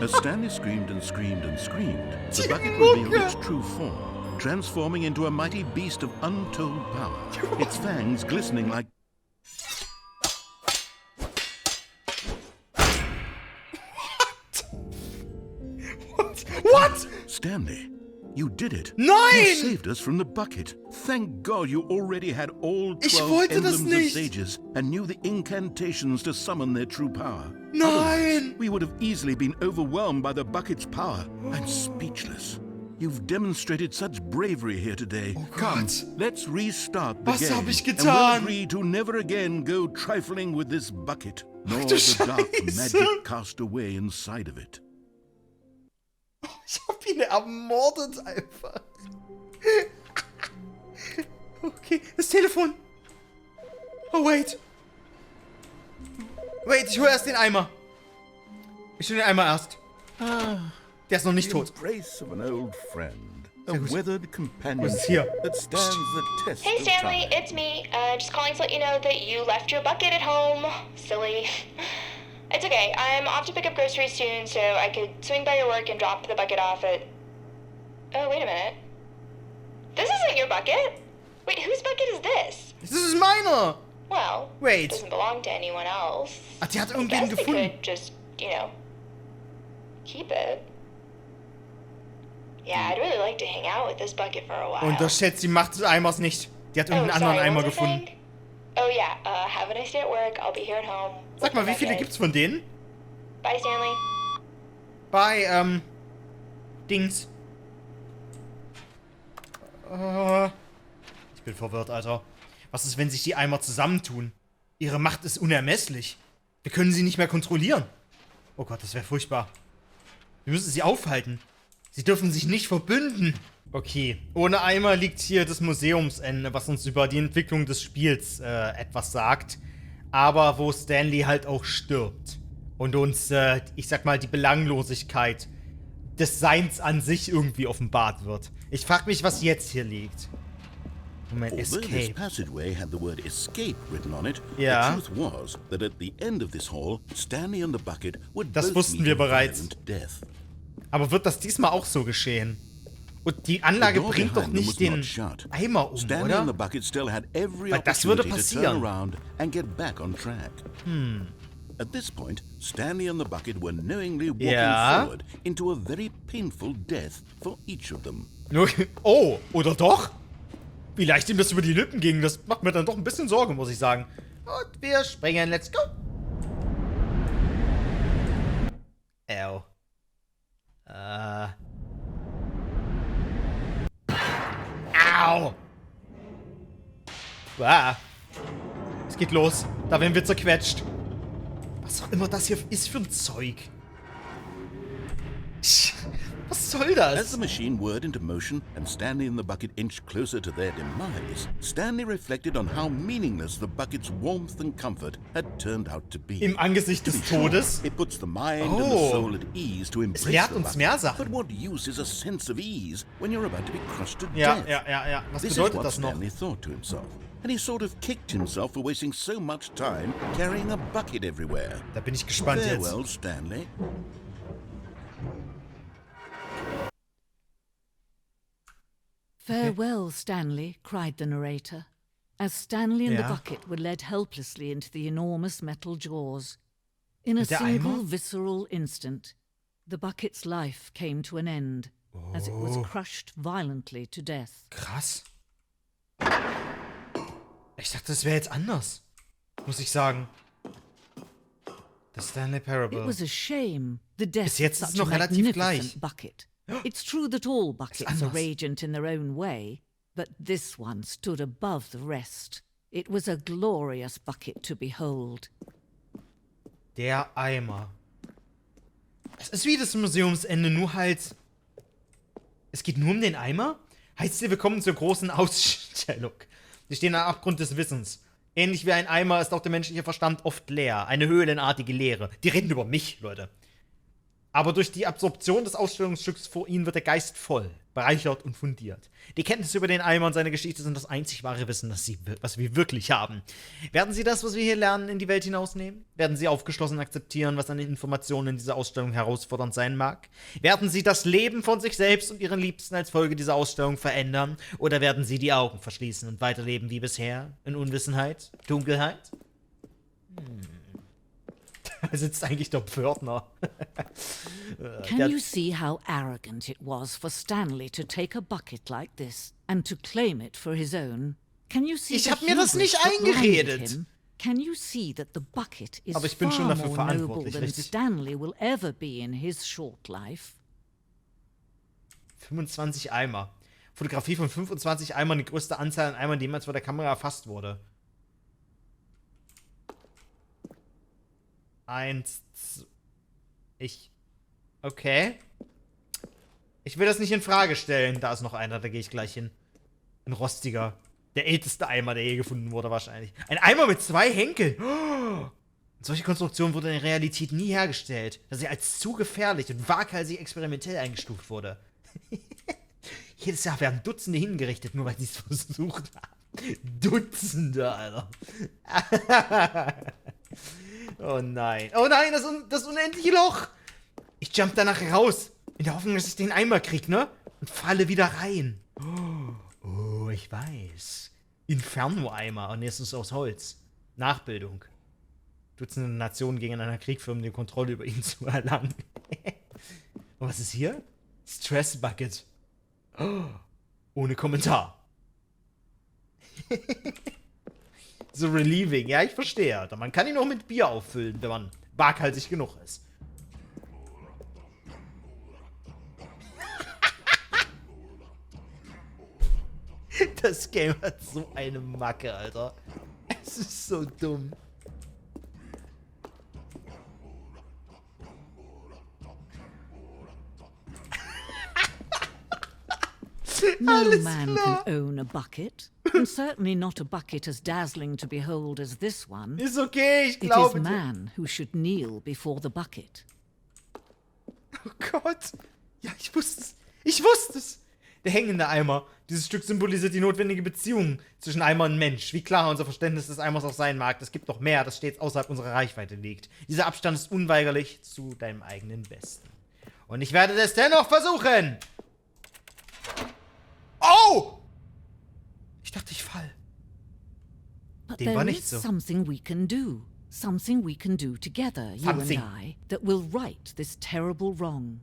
As Stanley screamed and screamed and screamed, the bucket Mucke. revealed its true form, transforming into a mighty beast of untold power, its fangs glistening like... What? What? Stanley, you did it. Nein! You saved us from the bucket. Thank God you already had all 12 Ich wollte das emblems of nicht. sages and knew the incantations to summon their true power. Nein! Otherwise, we would have easily been overwhelmed by the bucket's power. I'm speechless. You've demonstrated such bravery here today. Oh Come, Gott. let's restart the Was game. hab ich And getan? we'll agree to never again go trifling with this bucket, nor du the dark Scheiße. magic cast away inside of it. Ich hab ihn ermordet einfach. Okay, das Telefon. Oh, wait. Wait, ich hol erst den Eimer. Ich hol den Eimer erst. Der ist noch nicht The tot. embrace of an old friend, a Sehr gut. weathered companion Was ist hier? that stands the test Hey of Stanley, time. it's me. Just calling to let you know that you left your bucket at home. Silly. It's okay. I'm off to pick up groceries soon, so I could swing by your work and drop the bucket off at... Oh, wait a minute. This isn't your bucket. Wait, whose bucket is this? Das ist meiner. Well, Wait. it doesn't belong to anyone else. Ach, die hat I irgendwen guess they gefunden. could just, keep it. Yeah, I'd really like to hang out with this bucket for a while. Unterschätzt die Macht des Eimers nicht. Die hat irgendeinen anderen sorry, Eimer what was I gefunden. saying? Oh yeah, have a nice day at work. I'll be here at home. Sag mal, wie viele gibt's von denen? Bye, Stanley. Bei, Dings. Ich bin verwirrt, Alter. Was ist, wenn sich die Eimer zusammentun? Ihre Macht ist unermesslich. Wir können sie nicht mehr kontrollieren. Oh Gott, das wäre furchtbar. Wir müssen sie aufhalten. Sie dürfen sich nicht verbünden. Okay, ohne Eimer liegt hier das Museumsende, was uns über die Entwicklung des Spiels etwas sagt. Aber wo Stanley halt auch stirbt. Und uns, ich sag mal, die Belanglosigkeit des Seins an sich irgendwie offenbart wird. Ich frag mich, was jetzt hier liegt. Moment, Although this Escape. passageway had the word escape written on it, Ja. the truth was that at the end of this hall, Stanley and the bucket would Das both wussten meet wir a bereits. violent death. Aber wird das diesmal auch so geschehen? Und die The Anlage door bringt doch behind them nicht was den not shut. Eimer um, Stanley and the oder? bucket still had every Weil das würde opportunity to passieren. turn around and get back on track. At this point, Stanley and the bucket were knowingly walking Ja. forward into a very painful death for each of them. Oh, oder doch? Wie leicht ihm das über die Lippen ging, das macht mir dann doch ein bisschen Sorge, muss ich sagen. Und wir springen, let's go. Au. Au. Es geht los. Da werden wir zerquetscht. Was auch immer das hier ist für ein Zeug. Was soll As das? the machine whirred into motion and Stanley and the bucket inched closer to their demise, Stanley reflected on how meaningless the bucket's warmth and comfort had turned out to be. Im Angesicht To be des sure, Todes? it puts the mind and Oh. the soul at ease to embrace lehrt the uns bucket. mehr Sachen. But what use is a sense of ease when you're about to be crushed to Ja, death? ja. Was This is bedeutet what das noch? Stanley thought to himself, and he sort of kicked himself for wasting so much time carrying a bucket everywhere. Da bin ich gespannt jetzt. Farewell, Stanley. Farewell, Stanley, cried the narrator, as Stanley and the Ja. bucket were led helplessly into the enormous metal jaws. In a Mit der single Eimer? visceral instant, the bucket's life came to an end, as it was crushed violently to death. Krass. Ich dachte, das wäre jetzt anders. Muss ich sagen. Das Stanley Parable. It was a shame, the death Bis of jetzt ist es such a noch relativ magnificent gleich. bucket. It's true that all buckets are anders. radiant in their own way, but this one stood above the rest. It was a glorious bucket to behold. Der Eimer. Es ist wie das Museumsende, nur halt... Es geht nur um den Eimer? Heißt hier, willkommen zur großen Ausstellung. Sie stehen am Abgrund des Wissens. Ähnlich wie ein Eimer ist auch der menschliche Verstand oft leer. Eine höhlenartige Leere. Die reden über mich, Leute. Aber durch die Absorption des Ausstellungsstücks vor ihnen wird der Geist voll, bereichert und fundiert. Die Kenntnisse über den Eimer und seine Geschichte sind das einzig wahre Wissen, was wir wirklich haben. Werden Sie das, was wir hier lernen, in die Welt hinausnehmen? Werden Sie aufgeschlossen akzeptieren, was an Informationen in dieser Ausstellung herausfordernd sein mag? Werden Sie das Leben von sich selbst und Ihren Liebsten als Folge dieser Ausstellung verändern? Oder werden Sie die Augen verschließen und weiterleben wie bisher? In Unwissenheit? Dunkelheit? Da sitzt eigentlich der Pförtner. Can you see how arrogant it was for Stanley to take a bucket like this and to claim it for his own? Can you see Ich hab mir das nicht eingeredet. Can you see that the bucket is Aber ich bin schon far dafür more noble verantwortlich, than richtig? Stanley will ever be in his short life? 25 Eimer. Fotografie von 25 Eimern, die größte Anzahl an Eimern, die jemals vor der Kamera erfasst wurde. 1, 2. Okay. Ich will das nicht in Frage stellen. Da ist noch einer, da gehe ich gleich hin. Ein rostiger. Der älteste Eimer, der je gefunden wurde, wahrscheinlich. Ein Eimer mit 2 Henkeln. Oh! Solche Konstruktion wurde in der Realität nie hergestellt, da sie als zu gefährlich und waghalsig experimentell eingestuft wurde. Jedes Jahr werden Dutzende hingerichtet, nur weil sie es versucht haben. Dutzende, Alter. Oh nein. Oh nein, das unendliche Loch. Ich jump danach raus, in der Hoffnung, dass ich den Eimer krieg, ne? Und falle wieder rein. Oh, ich weiß. Inferno-Eimer. Und jetzt ist es aus Holz. Nachbildung. Dutzende Nationen gegeneinander Krieg führen, um die Kontrolle über ihn zu erlangen. Und was ist hier? Stress Bucket. Oh, ohne Kommentar. So relieving. Ja, ich verstehe. Man kann ihn auch mit Bier auffüllen, wenn man waghalsig genug ist. Das Game hat so eine Macke, Alter. Es ist so dumm. No man can own a bucket, and certainly not a bucket as dazzling to behold as this one. Ist okay, ich It is glaube. man who should kneel before the bucket. Oh Gott. Ja, ich wusste es. Ich wusste es. Der hängende Eimer. Dieses Stück symbolisiert die notwendige Beziehung zwischen Eimer und Mensch. Wie klar unser Verständnis des Eimers auch sein mag, es gibt noch mehr, das stets außerhalb unserer Reichweite liegt. Dieser Abstand ist unweigerlich zu deinem eigenen Besten. Und ich werde das dennoch versuchen. Oh! Ich dachte, ich fall. But Dem war there nicht is so. something we can do. Something we can do together, you Something. and I, that will right this terrible wrong.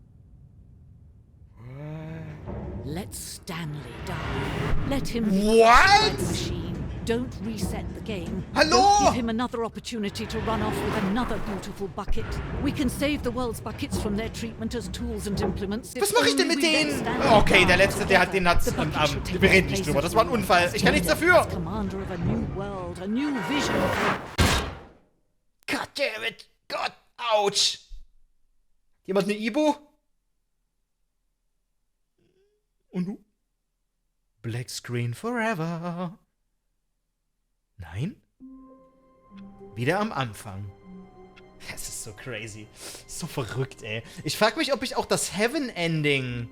Let Stanley die. Let him be What? crushed by the machine. Don't reset the game. Hallo? Don't give him another opportunity to run off with another beautiful bucket. We can save the world's buckets from their treatment as tools and implements. Was mache ich denn mit denen? Okay, der letzte, der hat den hat's wir reden nicht drüber. Das war ein Unfall. Ich kann nichts dafür. Commander of a new world, a new vision. God damn it. Gott. Autsch. Jemand eine Ibu? Und du? Black Screen Forever. Nein? Wieder am Anfang. Das ist so crazy. So verrückt, ey. Ich frag mich, ob ich auch das Heaven-Ending,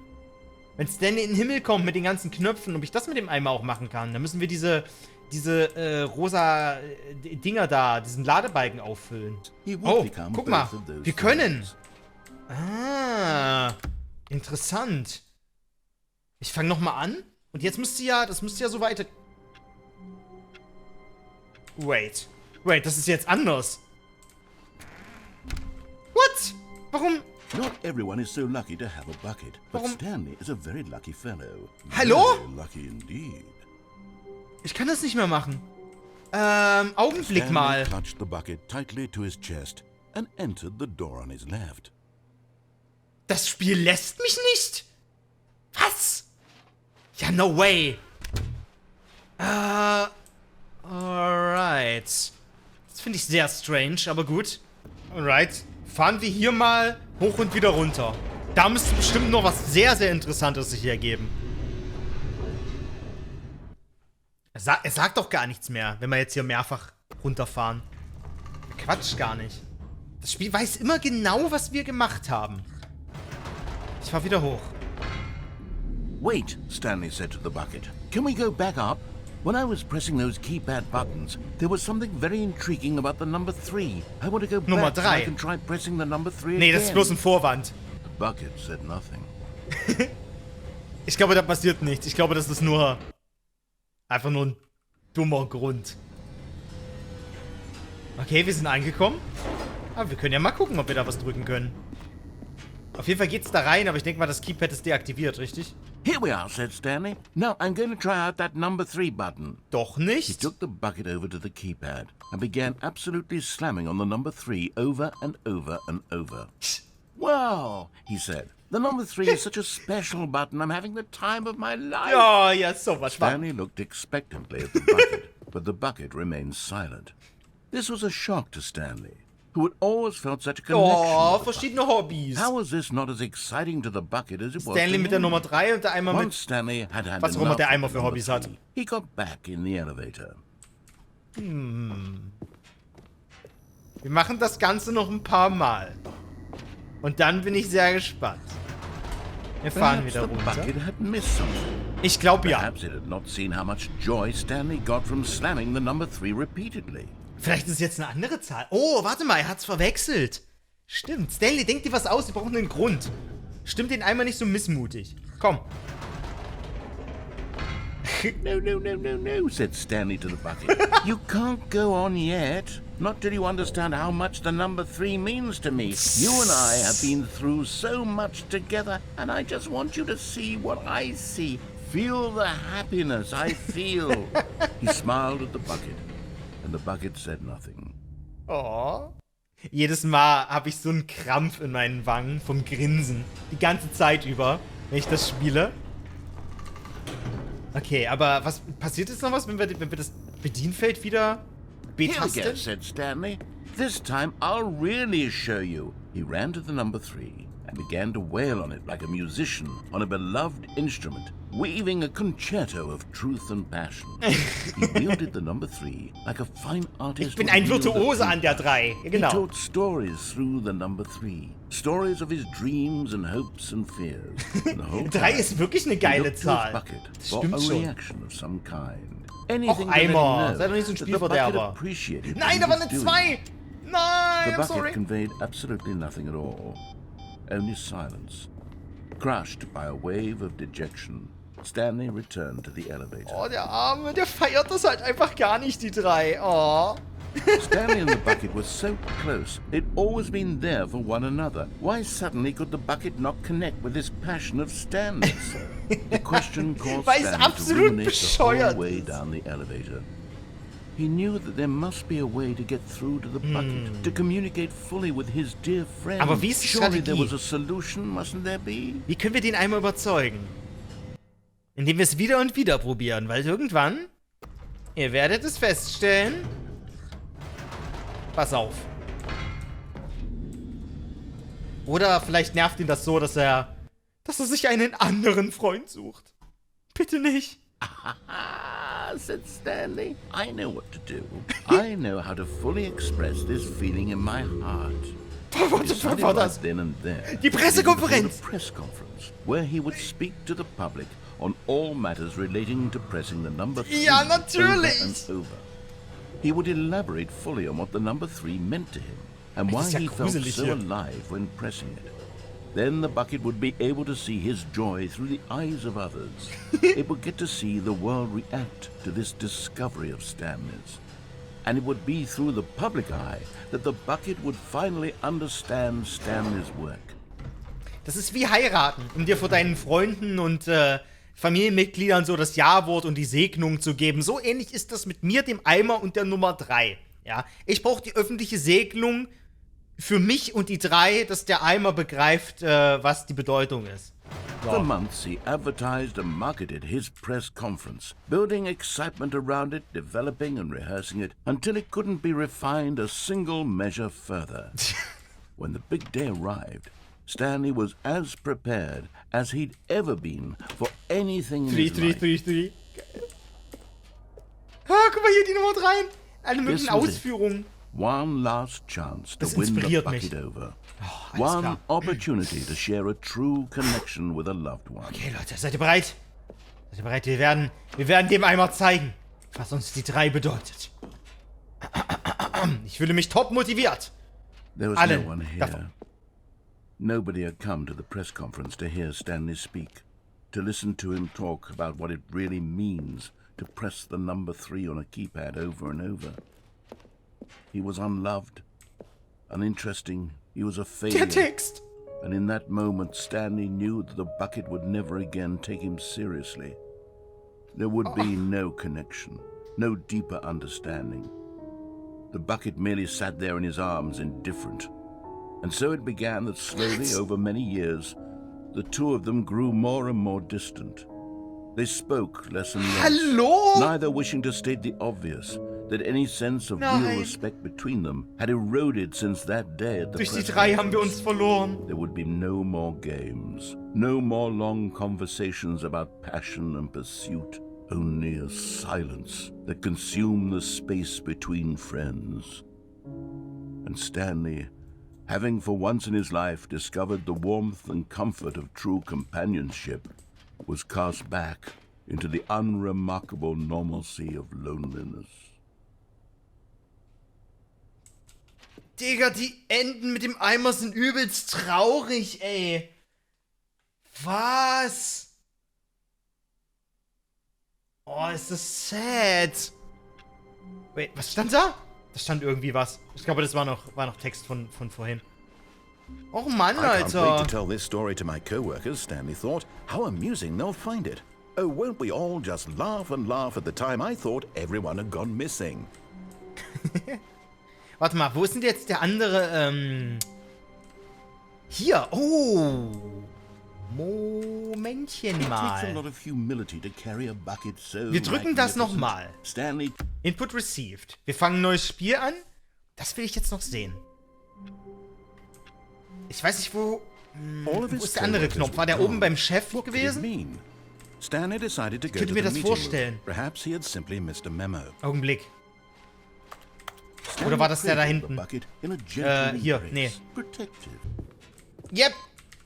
wenn Stanley in den Himmel kommt mit den ganzen Knöpfen, ob ich das mit dem Eimer auch machen kann. Da müssen wir diese rosa Dinger da, diesen Ladebalken auffüllen. Oh, guck mal. Wir können. Ah, interessant. Ich fange nochmal an. Und jetzt müsste ja, das müsste ja so weiter... Wait, das ist jetzt anders. What? Warum? Not everyone is so lucky to have a bucket, but Warum? Stanley is a very lucky fellow. Hallo? Very lucky indeed. Ich kann das nicht mehr machen. Augenblick Stanley mal. clutched the bucket tightly to his chest and entered the door on his left. Das Spiel lässt mich nicht? Was? Ja, no way. Alright. Das finde ich sehr strange, aber gut. Alright. Fahren wir hier mal hoch und wieder runter. Da müsste bestimmt noch was sehr, sehr Interessantes sich ergeben. Er sagt doch gar nichts mehr, wenn wir jetzt hier mehrfach runterfahren. Er quatscht gar nicht. Das Spiel weiß immer genau, was wir gemacht haben. Ich fahr wieder hoch. Wait, Stanley said to the bucket. Can we go back up? When I was pressing those keypad buttons, there was something very intriguing about the number 3. I want to go Nummer back so I 3. can try pressing the number 3 Nee, again. das ist bloß ein Vorwand. The bucket said nothing. Ich glaube, da passiert nichts. Ich glaube, das ist nur... einfach nur ein dummer Grund. Okay, wir sind angekommen. Aber wir können ja mal gucken, ob wir da was drücken können. Auf jeden Fall geht's da rein, aber ich denke mal, das Keypad ist deaktiviert, richtig? Here we are, said Stanley. Now I'm going to try out that number 3 button. Doch He nicht. took the bucket over to the keypad and began absolutely slamming on the number 3 over and over and over. Well, he said, the number 3 is such a special button. I'm having the time of my life. Oh, ja, so was war. Stanley looked expectantly at the bucket, but the bucket remained silent. This was a shock to Stanley, who had always felt such a connection. Oh, with the verschiedene Hobbys. bucket. How was this not as exciting to the bucket as it was Stanley to mit der him? Nummer 3 und der Eimer Once mit... Stanley had had Was auch immer der enough Eimer of für the Hobbys hat. number 3, he got back in the elevator. Wir machen das Ganze noch ein paar Mal. Und dann bin ich sehr gespannt. Wir fahren Perhaps wieder the runter. bucket had missed something. Ich glaube ja. Perhaps it had not seen how much joy Stanley got from slamming the number 3 repeatedly. Vielleicht ist es jetzt eine andere Zahl. Oh, warte mal, er hat's verwechselt. Stimmt, Stanley, denk dir was aus, wir brauchen einen Grund. Stimmt den Eimer nicht so missmutig. Komm. No, no, no, no, no, said Stanley to the bucket. You can't go on yet. Not till you understand how much the number 3 means to me. You and I have been through so much together, and I just want you to see what I see. Feel the happiness I feel. He smiled at the bucket, and the bucket said nothing. Oh. Jedes Mal habe ich so einen Krampf in meinen Wangen vom Grinsen. Die ganze Zeit über, wenn ich das spiele. Okay, aber was passiert jetzt noch was, wenn wir das Bedienfeld wieder Here we go, betasten? said Stanley. This time I'll really show you. He ran to the number 3 and began to wail on it like a musician on a beloved instrument, weaving a concerto of truth and passion. He wielded the number 3 like a fine artist. Ich bin would ein wield a Virtuose an der 3. Ja, He genau. told stories through the number 3. Stories of his dreams and hopes and fears. And the whole 3 time, ist wirklich eine he geile looked to his Zahl. bucket Das for stimmt a schon. reaction of some kind. Och, Anything to let him Eimer. know Sei doch nicht so ein that the bucket Spielverderber. appreciated what Nein, he da war was eine doing. 2. The Nein, I'm bucket sorry. conveyed absolutely nothing at all. Only silence. Crushed by a wave of dejection, Stanley returned to the elevator. Oh, der Arme, der feiert das halt einfach gar nicht, die 3. Oh. Stanley and the bucket were so close. They'd always been there for one another. Why suddenly could the bucket not connect with this passion of Stanley's? The question caused Weil es Stanley to absolut ruminate the whole bescheuert way ist. down the elevator. He knew that there must be a way to get through to the bucket, to communicate fully with his dear friend. Aber wie ist die Surely there Strategie? was a solution, mustn't there be? Wie können wir den Eimer überzeugen? Indem wir es wieder und wieder probieren, weil irgendwann, ihr werdet es feststellen, pass auf. Oder vielleicht nervt ihn das so, dass er sich einen anderen Freund sucht. Bitte nicht. Ah, said Stanley. I know what to do. I know how to fully express this feeling in my heart. Was Decided war right das? then and there. Die Pressekonferenz. He would hold a press conference where he would speak to the public on all matters relating to pressing the number 3 Ja, over natürlich. and over. He would elaborate fully on what the number 3 meant to him and Das why ist ja he felt gruselig so hier. alive when pressing it. Then the bucket would be able to see his joy through the eyes of others. It would get to see the world react to this discovery of Stanley's. And it would be through the public eye that the bucket would finally understand Stanley's work. Das ist wie heiraten, um dir vor deinen Freunden und Familienmitgliedern so das Ja-Wort und die Segnung zu geben. So ähnlich ist das mit mir, dem Eimer und der Nummer 3. Ja, ich brauche die öffentliche Segnung für mich und die 3, dass der Eimer begreift, was die Bedeutung ist. For months, he advertised and marketed his press conference, building excitement around it, developing and rehearsing it, until it couldn't be refined a single measure further. When the big day arrived, Stanley was as prepared as he'd ever been for anything in his life. 3. Ah, guck mal hier, die Nummer 3. Alle möglichen This was it. Ausführungen. One last chance to Das win the inspiriert bucket mich. over. alles One klar. opportunity to share a true connection with a loved one. Okay, Leute, seid ihr bereit? Seid ihr bereit? Wir werden dem Eimer zeigen, was uns die 3 bedeutet. Ich fühle mich top motiviert. There was Alle no one here. davon. Nobody had come to the press conference to hear Stanley speak, to listen to him talk about what it really means to press the number 3 on a keypad over and over. He was unloved, uninteresting. He was a Der failure. Text. And in that moment, Stanley knew that the bucket would never again take him seriously. There would be no connection, no deeper understanding. The bucket merely sat there in his arms, indifferent. And so it began that slowly, over many years, the two of them grew more and more distant. They spoke less and less, Hallo? neither wishing to state the obvious, that any sense of real respect between them had eroded since that day at the Durch die press drei haben wir conference. uns verloren. There would be no more games, no more long conversations about passion and pursuit, only a silence that consumed the space between friends. And Stanley, having for once in his life discovered the warmth and comfort of true companionship, was cast back into the unremarkable normalcy of loneliness. Digga, die Enden mit dem Eimer sind übelst traurig, ey. Was? Oh, ist das sad. Wait, was stand da? Da stand irgendwie was. Ich glaube, das war noch Text von vorhin. Oh Mann, I can't wait to Alter. tell this story to my co-workers, Stanley thought. How amusing they'll find it. Oh, won't we all just laugh and laugh at the time I thought everyone had gone missing. Warte mal, wo ist denn jetzt der andere, Hier, oh. Momentchen It takes a mal. lot of humility to carry a bucket so Wir drücken das magnificent. nochmal. Stanley Input received. Wir fangen ein neues Spiel an. Das will ich jetzt noch sehen. Ich weiß nicht, wo All of wo his ist der andere co-workers Knopf? War der were oben gone. beim Chef What could it gewesen? mean? Stanley decided to go könnte to mir the das meeting vorstellen. room. Perhaps he had simply missed a memo. Augenblick. Stanley Oder war das der da cradled the hinten? bucket in a gentle hier, embrace, nee. Protective. Yep.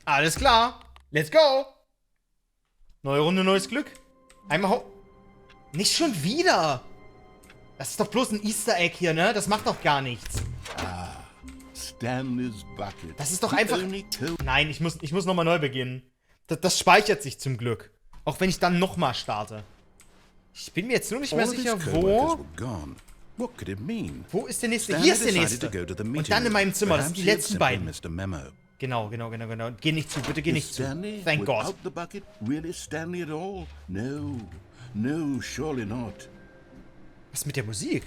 Alles klar. Let's go. Neue Runde, neues Glück. Einmal Nicht schon wieder. Das ist doch bloß ein Easter Egg hier, ne? Das macht doch gar nichts. Stanley's bucket. Das ist doch The einfach... only Nein, ich muss nochmal neu beginnen. Das speichert sich zum Glück. Auch wenn ich dann nochmal starte. Ich bin mir jetzt nur nicht mehr All of his sicher, co-workers wo... were gone. What could it mean? Wo ist der nächste? Stanley Hier ist der decided nächste. to go to the Und meeting dann in room. meinem Zimmer. Das sind Perhaps die he had letzten simply beiden. missed a memo. Genau. Geh nicht zu, bitte geh nicht Is zu. Stanley Thank God. without the bucket really Stanley at all? No. No, surely not. Was mit der Musik?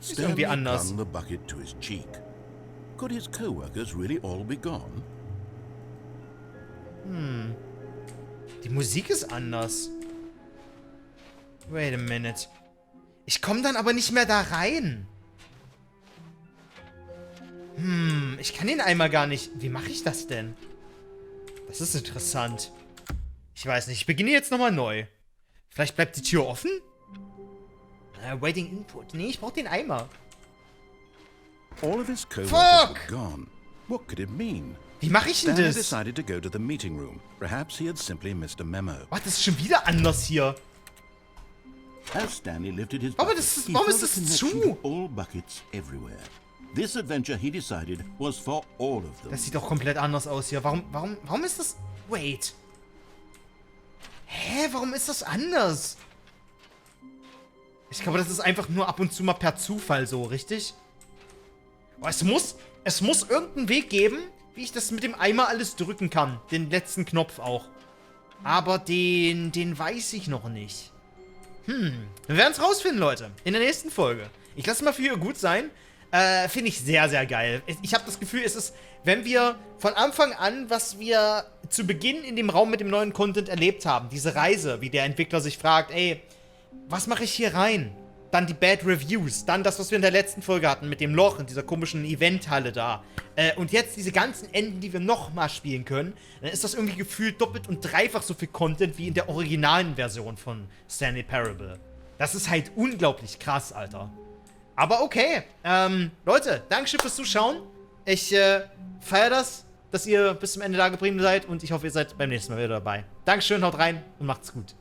Ist Stanley irgendwie anders. flung the bucket to his cheek. Could his co-workers really all be gone? Die Musik ist anders. Wait a minute. Ich komme dann aber nicht mehr da rein. Ich kann den Eimer gar nicht... Wie mache ich das denn? Das ist interessant. Ich weiß nicht. Ich beginne jetzt nochmal neu. Vielleicht bleibt die Tür offen? Waiting Input. Nee, ich brauche den Eimer. All of his co-workers Fuck! were gone. What could it mean? Wie mache ich denn Stanley das? decided to go to the meeting room. Perhaps he had simply missed a memo. Was, das ist schon wieder anders hier. As Stanley lifted his Aber bucket, das ist- he warum felt ist a das connection zu? to all buckets everywhere. This adventure, he decided, was for all of them. Das sieht doch komplett anders aus hier. Warum ist das... Wait. Hä, warum ist das anders? Ich glaube, das ist einfach nur ab und zu mal per Zufall so, richtig? Oh, es muss irgendeinen Weg geben, wie ich das mit dem Eimer alles drücken kann. Den letzten Knopf auch. Aber den weiß ich noch nicht. Wir werden es rausfinden, Leute. In der nächsten Folge. Ich lasse mal für hier gut sein. Finde ich sehr, sehr geil. Ich habe das Gefühl, es ist, wenn wir von Anfang an, was wir zu Beginn in dem Raum mit dem neuen Content erlebt haben, diese Reise, wie der Entwickler sich fragt, ey, was mache ich hier rein? Dann die Bad Reviews, dann das, was wir in der letzten Folge hatten mit dem Loch in dieser komischen Eventhalle da. Und jetzt diese ganzen Enden, die wir nochmal spielen können, dann ist das irgendwie gefühlt doppelt und dreifach so viel Content wie in der originalen Version von Stanley Parable. Das ist halt unglaublich krass, Alter. Aber okay, Leute, Dankeschön fürs Zuschauen. Ich feiere das, dass ihr bis zum Ende da geblieben seid und ich hoffe, ihr seid beim nächsten Mal wieder dabei. Dankeschön, haut rein und macht's gut.